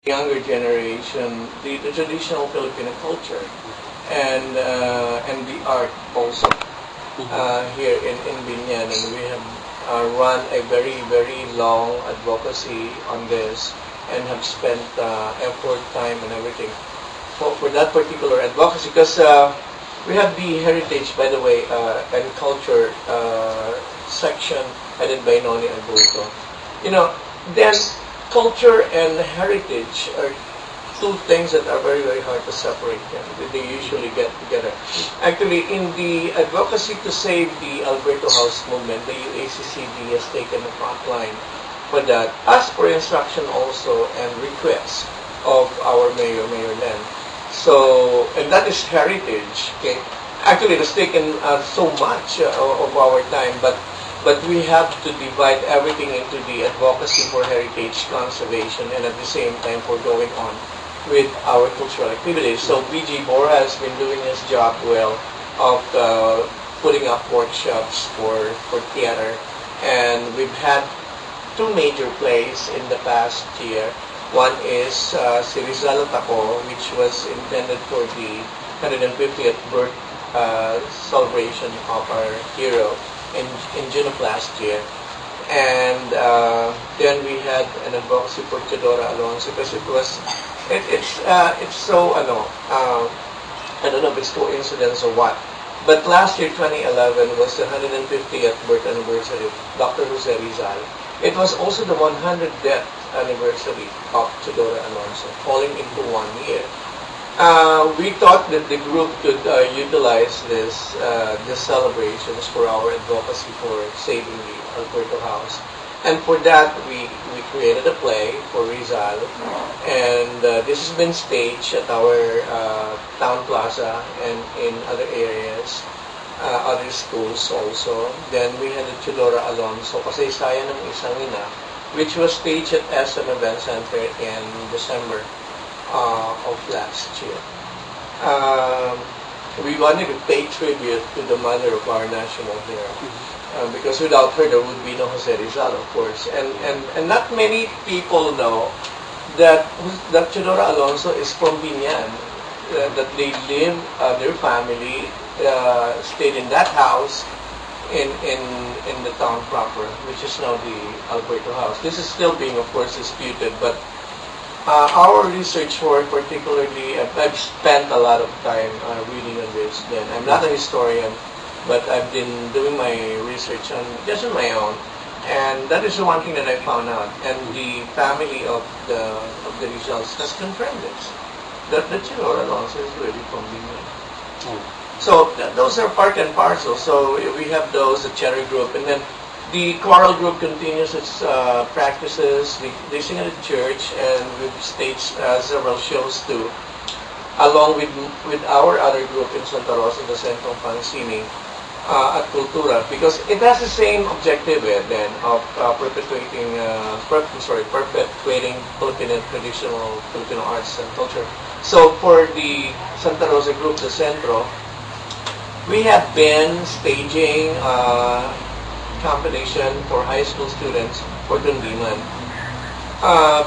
younger generation the traditional Filipino culture and the art also here in Binyan, and we have run a very long advocacy on this and have spent effort, time, and everything for that particular advocacy, because we have the heritage, by the way, and culture section headed by Noni Alberto. You know, then culture and heritage are two things that are very hard to separate them. They usually get together. Actually, in the advocacy to save the Alberto House movement, the UACCD has taken the front line for that, as per instruction also and request of our Mayor Len. So, and that is heritage. Okay, actually, it has taken so much of our time, but we have to divide everything into the advocacy for heritage conservation and at the same time for going on with our cultural activities. So BG Bora has been doing his job well of putting up workshops for theater, and we've had two major plays in the past year. One is Si Rizal Taco, which was intended for the 150th birth celebration of our hero in June of last year. And then we had an advocacy for Teodora Alonso, because it's so I don't know if it's coincidence or what, but last year 2011 was the 150th birth anniversary of Dr. Jose Rizal. It was also the 100th anniversary of Teodora Alonso, falling into 1 year. We thought that the group could utilize this celebrations for our advocacy for saving the Alberto House. And for that, we created a play for Rizal, and this has been staged at our town plaza and in other areas, other schools also. Then we had the Teodora Alonso, Kasaysayan ng Isang Ina, which was staged at SM Event Center in December of last year. We wanted to pay tribute to the mother of our national hero. Because without her, there would be no Jose Rizal, of course. And not many people know that Teodora Alonso is from Binyan, that they live, their family stayed in that house in the town proper, which is now the Alberto House. This is still being, of course, disputed, but our research work, particularly, I've spent a lot of time reading on this. Then I'm not a historian, but I've been doing my research just on my own, and that is the one thing that I found out. And the family of the Rizals has confirmed this, that the Teodora Alonso is really from Binyan. So those are part and parcel. So we have those, the Cherry Group, and then the choral group continues its practices. They sing at the church, and we've staged several shows too, along with our other group in Santa Rosa, the Centro Pansini, at Kultura, because it has the same objective then of perpetuating traditional Filipino arts and culture. So for the Santa Rosa group, the Centro, we have been staging competition for high school students for Dundiman.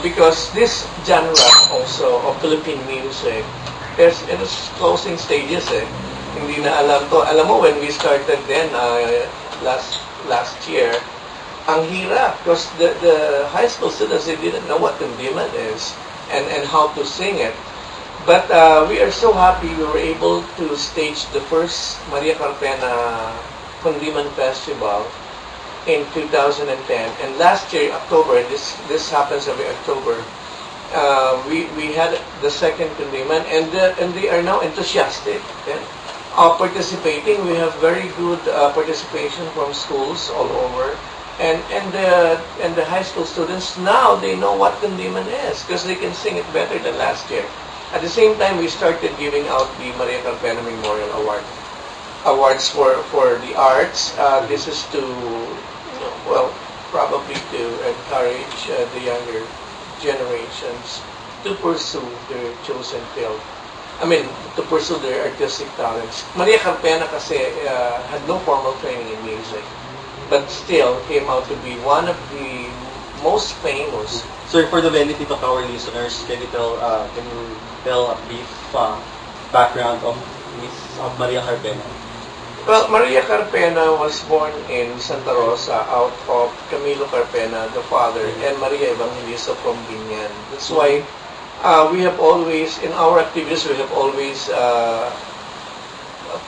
Because this genre also of Philippine music is in its closing stages. Hindi na alam to. Alam mo, when we started then last year, ang hirap, because the high school students, they didn't know what Dundiman is and how to sing it. But we are so happy we were able to stage the first Maria Carpena Kundiman Festival in 2010. And last year, October, this happens every October, we had the second Kundiman, and they are now enthusiastic participating. We have very good participation from schools all over, and the high school students now, they know what Kundiman is because they can sing it better than last year. At the same time, we started giving out the Maria Carpena Memorial Awards for the arts. This is to probably to encourage the younger generations to pursue their chosen field. I mean, to pursue their artistic talents. Maria Carpena kasi had no formal training in music, but still came out to be one of the most famous. So for the benefit of our listeners, can you tell a brief background of Miss Maria Carpena? Well, Maria Carpena was born in Santa Rosa out of Camilo Carpena, the father, and Maria Evangelista from Binyan. That's why we have always, in our activities, we have always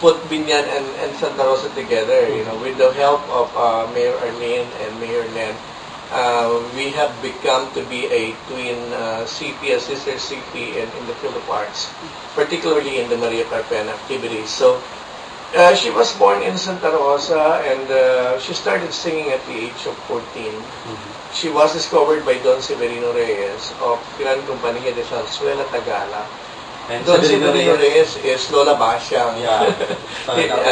put Binyan and Santa Rosa together, you know, with the help of Mayor Arlene and Mayor Len. We have become to be a twin CP, a sister CP in the field of arts, particularly in the Maria Carpena activities. So she was born in Santa Rosa, and she started singing at the age of 14. She was discovered by Don Severino Reyes of Gran Compañía de Zarzuela, Tagala. And Don Severino Reyes is Lola Basyang. Yeah,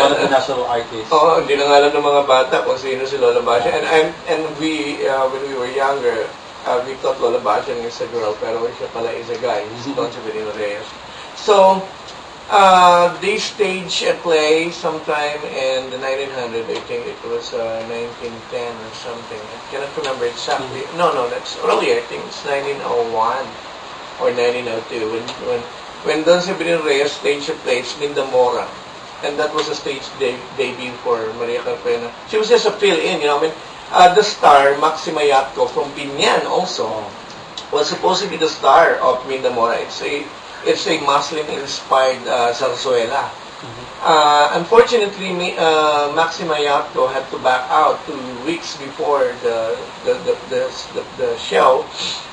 one of the national artists. Oo, hindi na nga alam ng mga bata kung sino si Lola Basyang. And we, when we were younger, we thought Lola Basyang is a girl, pero siya pala is a guy. He's Don Severino Reyes. So, they staged a play sometime in the 1900, I think it was 1910 or something. I cannot remember exactly. No, that's earlier. I think it's 1901 or 1902 when Don Severino Reyes staged a play, Linda Mora, and that was a stage debut for Maria Carpena. She was just a fill-in, you know. I mean, the star Maxima Yatco from Binyan also was supposed to be the star of Linda Mora. It's a Muslim-inspired zarzuela. Unfortunately, Maxima Yatco had to back out 2 weeks before the show.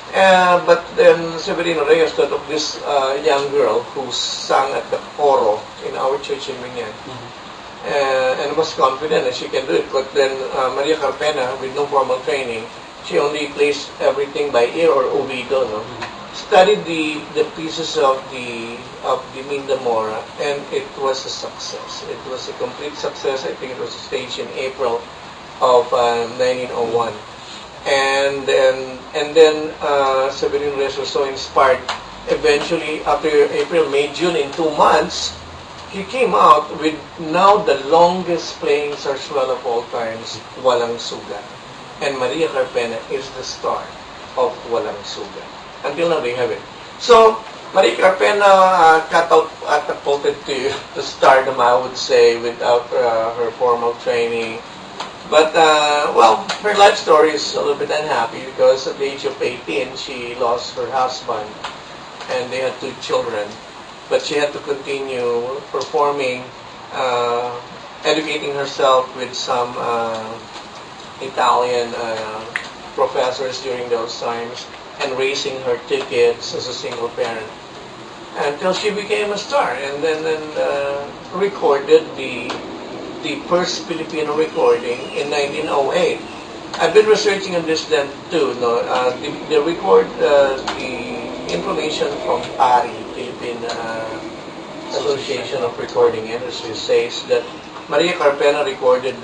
But then Severino Reyes thought of this young girl who sang at the coro in our church in Binyan, and was confident that she can do it. But then Maria Carpena, with no formal training, she only plays everything by ear or oído, no? Studied the pieces of the Minda Mora, and it was a success. It was a complete success. I think it was staged in April of 1901. And then Severino Reyes was so inspired. Eventually, after April, May, June, in 2 months, he came out with now the longest playing zarzuela of all times, Walang Sugat. And Maria Carpena is the star of Walang Sugat. Until now, they have it. So, Maria Carpena catapulted to stardom, I would say, without her formal training. But, well, her life story is a little bit unhappy because at the age of 18, she lost her husband and they had 2 children. But she had to continue performing, educating herself with some Italian professors during those times, and raising her 2 kids as a single parent until she became a star, and then recorded the first Filipino recording in 1908. I've been researching on this then too. No, the information from PARI, Philippine Association of Recording Industries, says that Maria Carpena recorded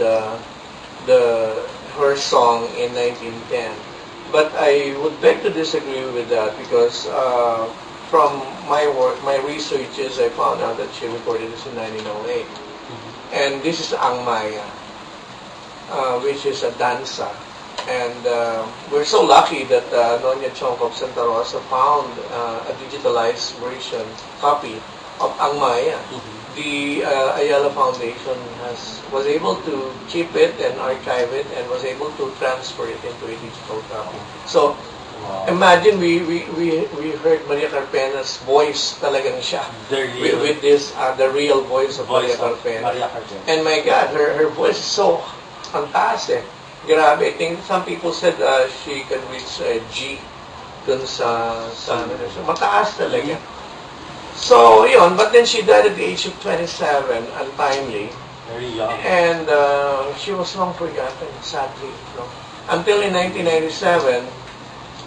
her song in 1910. But I would beg to disagree with that because from my work, my researches, I found out that she recorded this in 1908. And this is Ang Maya, which is a danza. And we're so lucky that Nonya Chong of Santa Rosa found a digitalized version, copy of Ang Maya. The Ayala Foundation was able to keep it and archive it and was able to transfer it into a digital copy. So, imagine we heard Maria Carpena's voice talagang siya. With this, the real voice of Maria Carpena. And my God, her voice is so fantastic. Grabe. I think some people said she can reach G dun sa mataas talaga. So, yun, but then she died at the age of 27, untimely. Very young. And she was long forgotten, sadly. No? Until in 1997,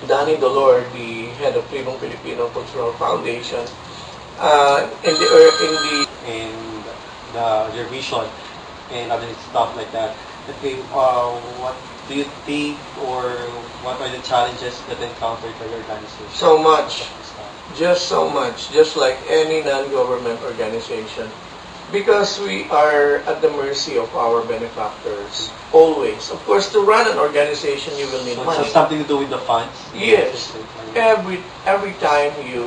Danny Dolor, the head of Tribong Filipino Cultural Foundation, in your vision and other stuff like that. Okay, what do you think, or what are the challenges that encountered by your organization? So much. Just so much. Just like any non-government organization. Because we are at the mercy of our benefactors, always. Of course, to run an organization, you will need So it money. has something to do with the funds? Yes. Every time you